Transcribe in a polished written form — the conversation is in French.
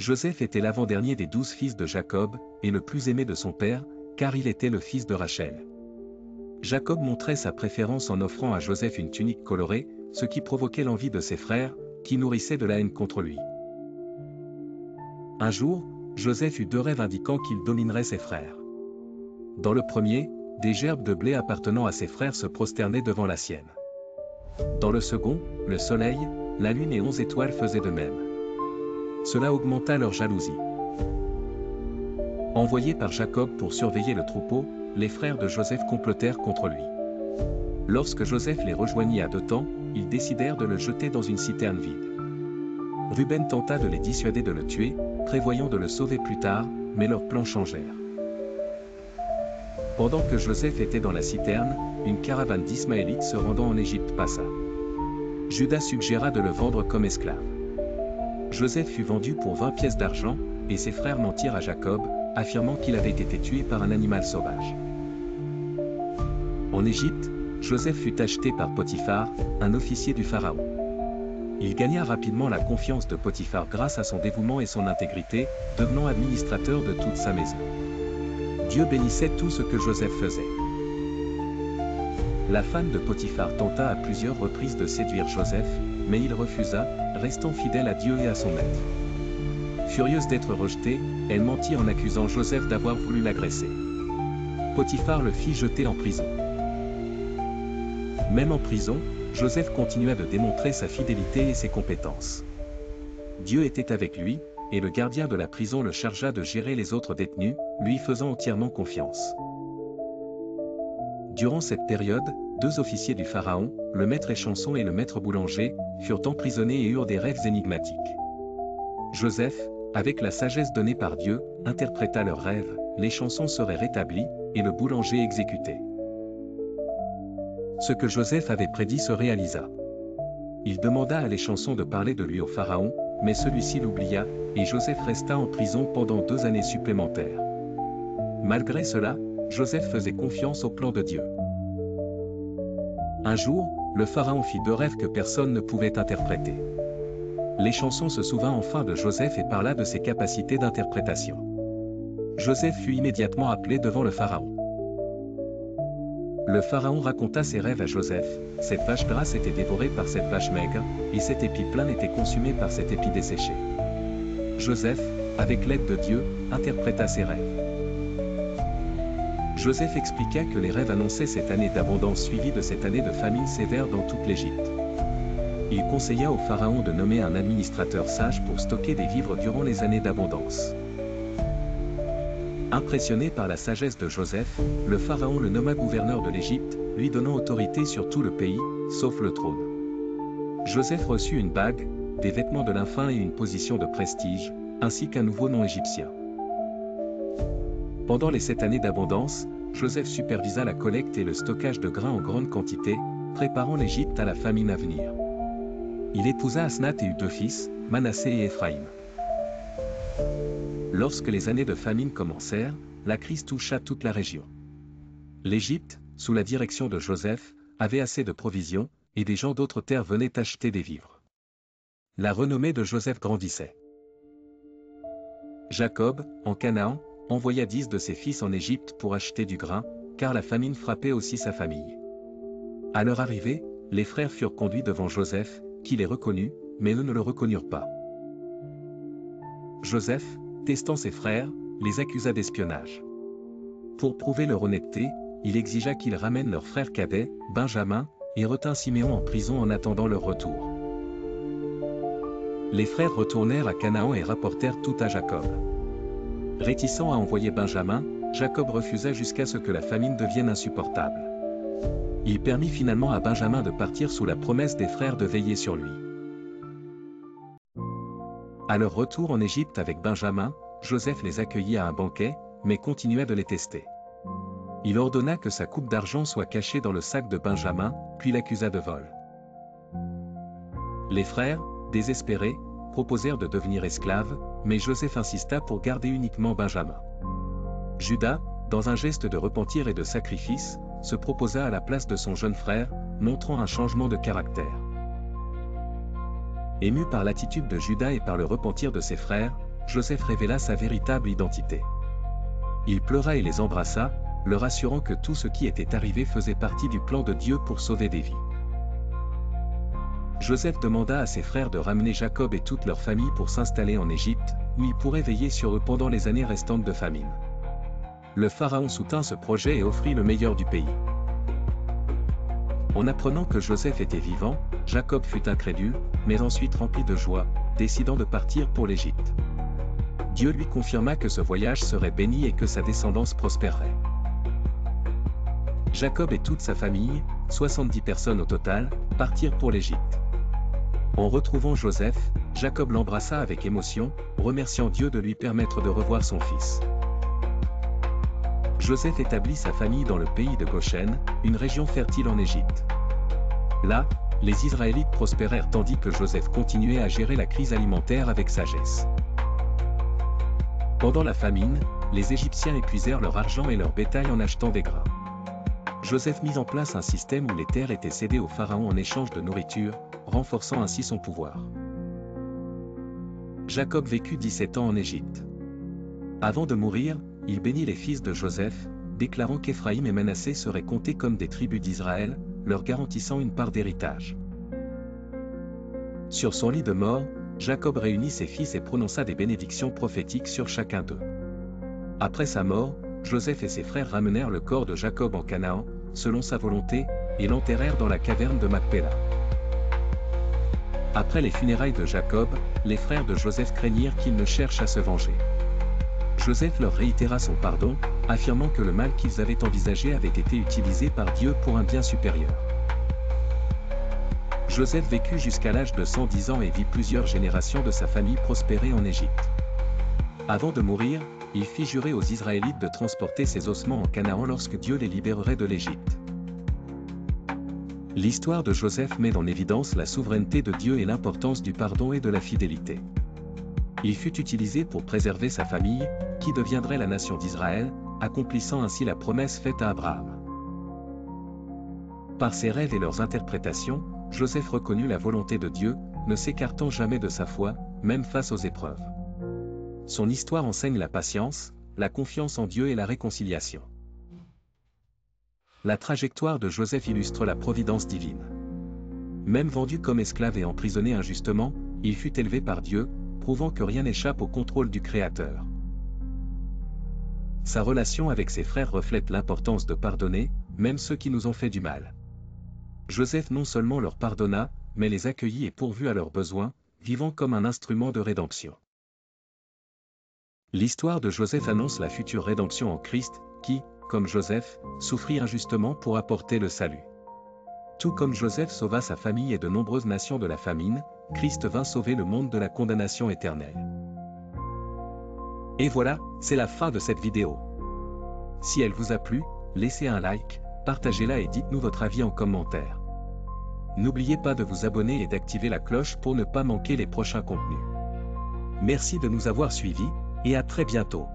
Joseph était l'avant-dernier des 12 fils de Jacob, et le plus aimé de son père, car il était le fils de Rachel. Jacob montrait sa préférence en offrant à Joseph une tunique colorée, ce qui provoquait l'envie de ses frères, qui nourrissaient de la haine contre lui. Un jour, Joseph eut deux rêves indiquant qu'il dominerait ses frères. Dans le premier, des gerbes de blé appartenant à ses frères se prosternaient devant la sienne. Dans le second, le soleil, la lune et 11 étoiles faisaient de même. Cela augmenta leur jalousie. Envoyés par Jacob pour surveiller le troupeau, les frères de Joseph complotèrent contre lui. Lorsque Joseph les rejoignit à Dothan, ils décidèrent de le jeter dans une citerne vide. Ruben tenta de les dissuader de le tuer, prévoyant de le sauver plus tard, mais leurs plans changèrent. Pendant que Joseph était dans la citerne, une caravane d'Ismaélites se rendant en Égypte passa. Judas suggéra de le vendre comme esclave. Joseph fut vendu pour 20 pièces d'argent, et ses frères mentirent à Jacob, affirmant qu'il avait été tué par un animal sauvage. En Égypte, Joseph fut acheté par Potiphar, un officier du Pharaon. Il gagna rapidement la confiance de Potiphar grâce à son dévouement et son intégrité, devenant administrateur de toute sa maison. Dieu bénissait tout ce que Joseph faisait. La femme de Potiphar tenta à plusieurs reprises de séduire Joseph, mais il refusa, restant fidèle à Dieu et à son maître. Furieuse d'être rejetée, elle mentit en accusant Joseph d'avoir voulu l'agresser. Potiphar le fit jeter en prison. Même en prison, Joseph continua de démontrer sa fidélité et ses compétences. Dieu était avec lui, et le gardien de la prison le chargea de gérer les autres détenus, lui faisant entièrement confiance. Durant cette période, deux officiers du Pharaon, le maître échanson et le maître boulanger, furent emprisonnés et eurent des rêves énigmatiques. Joseph, avec la sagesse donnée par Dieu, interpréta leurs rêves, l'échanson serait rétabli, et le boulanger exécuté. Ce que Joseph avait prédit se réalisa. Il demanda à l'échanson de parler de lui au Pharaon, mais celui-ci l'oublia, et Joseph resta en prison pendant 2 années supplémentaires. Malgré cela, Joseph faisait confiance au plan de Dieu. Un jour, le Pharaon fit 2 rêves que personne ne pouvait interpréter. L'échanson se souvint enfin de Joseph et parla de ses capacités d'interprétation. Joseph fut immédiatement appelé devant le Pharaon. Le Pharaon raconta ses rêves à Joseph, cette vache grasse était dévorée par cette vache maigre, et cet épi plein était consumé par cet épi desséché. Joseph, avec l'aide de Dieu, interpréta ses rêves. Joseph expliqua que les rêves annonçaient cette année d'abondance suivie de cette année de famine sévère dans toute l'Égypte. Il conseilla au Pharaon de nommer un administrateur sage pour stocker des vivres durant les années d'abondance. Impressionné par la sagesse de Joseph, le Pharaon le nomma gouverneur de l'Égypte, lui donnant autorité sur tout le pays, sauf le trône. Joseph reçut une bague, des vêtements de lin fin et une position de prestige, ainsi qu'un nouveau nom égyptien. Pendant les 7 années d'abondance, Joseph supervisa la collecte et le stockage de grains en grande quantité, préparant l'Égypte à la famine à venir. Il épousa Asnath et eut 2 fils, Manassé et Éphraïm. Lorsque les années de famine commencèrent, la crise toucha toute la région. L'Égypte, sous la direction de Joseph, avait assez de provisions, et des gens d'autres terres venaient acheter des vivres. La renommée de Joseph grandissait. Jacob, en Canaan, envoya 10 de ses fils en Égypte pour acheter du grain, car la famine frappait aussi sa famille. À leur arrivée, les frères furent conduits devant Joseph, qui les reconnut, mais eux ne le reconnurent pas. Joseph, testant ses frères, les accusa d'espionnage. Pour prouver leur honnêteté, il exigea qu'ils ramènent leur frère cadet, Benjamin, et retint Siméon en prison en attendant leur retour. Les frères retournèrent à Canaan et rapportèrent tout à Jacob. Réticent à envoyer Benjamin, Jacob refusa jusqu'à ce que la famine devienne insupportable. Il permit finalement à Benjamin de partir sous la promesse des frères de veiller sur lui. À leur retour en Égypte avec Benjamin, Joseph les accueillit à un banquet, mais continua de les tester. Il ordonna que sa coupe d'argent soit cachée dans le sac de Benjamin, puis l'accusa de vol. Les frères, désespérés, proposèrent de devenir esclaves, mais Joseph insista pour garder uniquement Benjamin. Judas, dans un geste de repentir et de sacrifice, se proposa à la place de son jeune frère, montrant un changement de caractère. Ému par l'attitude de Judas et par le repentir de ses frères, Joseph révéla sa véritable identité. Il pleura et les embrassa, leur assurant que tout ce qui était arrivé faisait partie du plan de Dieu pour sauver des vies. Joseph demanda à ses frères de ramener Jacob et toute leur famille pour s'installer en Égypte, où il pourrait veiller sur eux pendant les années restantes de famine. Le pharaon soutint ce projet et offrit le meilleur du pays. En apprenant que Joseph était vivant, Jacob fut incrédule, mais ensuite rempli de joie, décidant de partir pour l'Égypte. Dieu lui confirma que ce voyage serait béni et que sa descendance prospérerait. Jacob et toute sa famille, 70 personnes au total, partirent pour l'Égypte. En retrouvant Joseph, Jacob l'embrassa avec émotion, remerciant Dieu de lui permettre de revoir son fils. Joseph établit sa famille dans le pays de Goshen, une région fertile en Égypte. Là, les Israélites prospérèrent tandis que Joseph continuait à gérer la crise alimentaire avec sagesse. Pendant la famine, les Égyptiens épuisèrent leur argent et leur bétail en achetant des grains. Joseph mit en place un système où les terres étaient cédées au pharaon en échange de nourriture, renforçant ainsi son pouvoir. Jacob vécut 17 ans en Égypte. Avant de mourir, il bénit les fils de Joseph, déclarant qu'Éphraïm et Manassé seraient comptés comme des tribus d'Israël, leur garantissant une part d'héritage. Sur son lit de mort, Jacob réunit ses fils et prononça des bénédictions prophétiques sur chacun d'eux. Après sa mort, Joseph et ses frères ramenèrent le corps de Jacob en Canaan, selon sa volonté, et l'enterrèrent dans la caverne de Macpéla. Après les funérailles de Jacob, les frères de Joseph craignirent qu'il ne cherche à se venger. Joseph leur réitéra son pardon, affirmant que le mal qu'ils avaient envisagé avait été utilisé par Dieu pour un bien supérieur. Joseph vécut jusqu'à l'âge de 110 ans et vit plusieurs générations de sa famille prospérer en Égypte. Avant de mourir, il fit jurer aux Israélites de transporter ses ossements en Canaan lorsque Dieu les libérerait de l'Égypte. L'histoire de Joseph met en évidence la souveraineté de Dieu et l'importance du pardon et de la fidélité. Il fut utilisé pour préserver sa famille, qui deviendrait la nation d'Israël, accomplissant ainsi la promesse faite à Abraham. Par ses rêves et leurs interprétations, Joseph reconnut la volonté de Dieu, ne s'écartant jamais de sa foi, même face aux épreuves. Son histoire enseigne la patience, la confiance en Dieu et la réconciliation. La trajectoire de Joseph illustre la providence divine. Même vendu comme esclave et emprisonné injustement, il fut élevé par Dieu, prouvant que rien n'échappe au contrôle du Créateur. Sa relation avec ses frères reflète l'importance de pardonner, même ceux qui nous ont fait du mal. Joseph non seulement leur pardonna, mais les accueillit et pourvut à leurs besoins, vivant comme un instrument de rédemption. L'histoire de Joseph annonce la future rédemption en Christ, qui, comme Joseph, souffrit injustement pour apporter le salut. Tout comme Joseph sauva sa famille et de nombreuses nations de la famine, Christ vint sauver le monde de la condamnation éternelle. Et voilà, c'est la fin de cette vidéo. Si elle vous a plu, laissez un like, partagez-la et dites-nous votre avis en commentaire. N'oubliez pas de vous abonner et d'activer la cloche pour ne pas manquer les prochains contenus. Merci de nous avoir suivis, et à très bientôt.